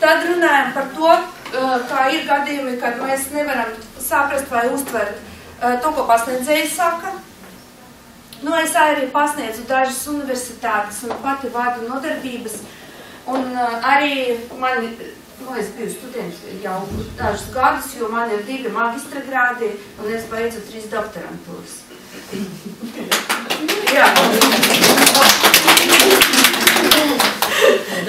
Tad runājam par to, kā ir gadījumi, kad mēs nevaram saprast vai uztvert to, ko pasniedzējs saka. Nu, es arī pasniedzu dažas universitātes un pati vadu nodarbības. Un arī mani, es biju students jau dažus gadus, jo man ir 2 magistra grādi un es beidzu 3 doktorantūras. Jā.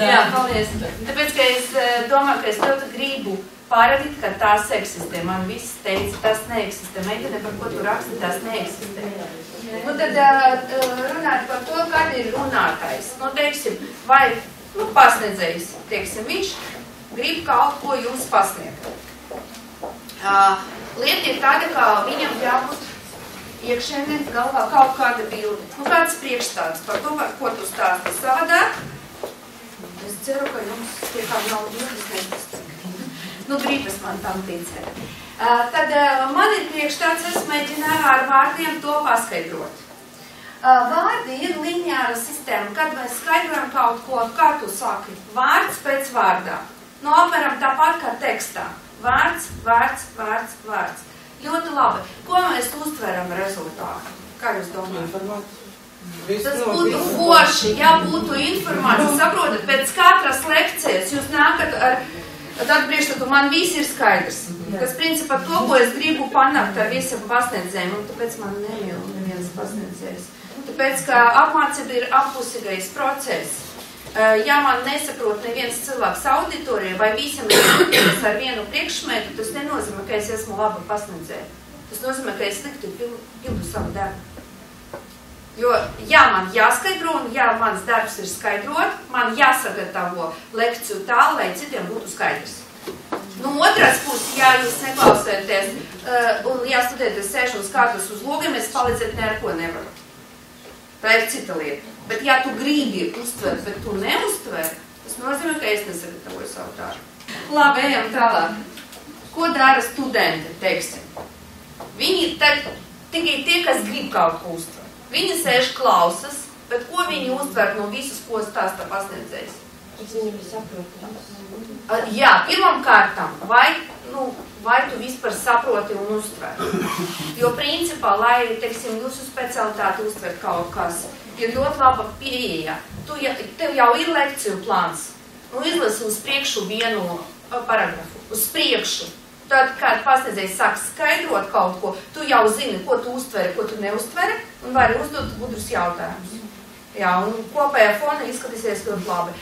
Jā, paldies. Tāpēc, ka es domāju, ka es ļoti gribu pārādīt, ka tās eksistē. Man viss teica, tas neeksistē. Meitene, par ko tu raksti, tas neeksistē. Nu, tad runāt par to, kad ir runātājs. Nu, teiksim, vai pasniedzējs, teiksim, viņš grib kaut ko jums pasniegt. Lieta ir tāda, ka viņam jābūt iekšēnē galvā kaut kāda bilde. Nu, kāds priekšstāds par to, par ko tu stāsti savādāk. Es ceru, ka jums tie kā nav bildes nepastāv. Nu, gribas man tam ticēt. Tad man ir priekšstāds, es mēģināju ar vārdiem to paskaidrot. Vārdi ir lineāra sistēma, kad mēs skaidrojam kaut ko, kā tu saki, vārds pēc vārdā. Nu, apmēram tāpat kā tekstā. Vārds, vārds, vārds, vārds. Ļoti labi. Ko mēs uztveram rezultātu? Kā jūs domājat? Tas būtu forši, ja būtu informācija. Saprotat, pēc katras lekcijas jūs nākat ar tādu priekšstatu, man viss ir skaidrs. Kas principā to, ko es gribu panākt ar visam pasniedzējiem, un tāpēc man nemīl neviens pasniedzējs. Tāpēc, ka apmācība ir appusīgais process. Ja man nesaprot neviens cilvēks auditorijā vai visam ir ar vienu priekšmetu, tas nenozīmē, ka es esmu laba pasniedzēja. Tas nozīmē, ka es slikti pildu savu darbu. Jo, ja man jāskaidro un ja mans darbs ir skaidrot, man jāsagatavo lekciju tā, lai citiem būtu skaidrs. Nu, otrais puses, ja jūs neklausēties un ja studēties sēž un skatos uz logiem, es palīdzēt ne ar ko nevaru. Tā ir cita lieta. Bet ja tu gribi uztvert, bet tu neuztver, tas nozīmē, ka es nesagatavoju savu darbu. Labi, ejam tālāk. Ko dara studenti, teiksim? Viņi ir tikai tie, kas grib kaut ko uztvert. Viņi sēž klausas, bet ko viņi uztver no visas, ko stāsta pasniedzējs? Viņi saprot. Jā, pirmam kārtam, vai tu vispār saproti un uztver? Jo principā, lai, teiksim, jūsu specialitāti uztver kaut kas, ir ļoti laba pieeja. Tev jau ir lekciju plāns. Nu, izlasi uz priekšu vienu paragrafu. Uz priekšu. Tad, kad pasniedzējs sāk skaidrot kaut ko, tu jau zini, ko tu uztveri, ko tu neuztveri, un vari uzdot gudrus jautājumus. Jā, un kopējā fona izskatīsies ļoti labi.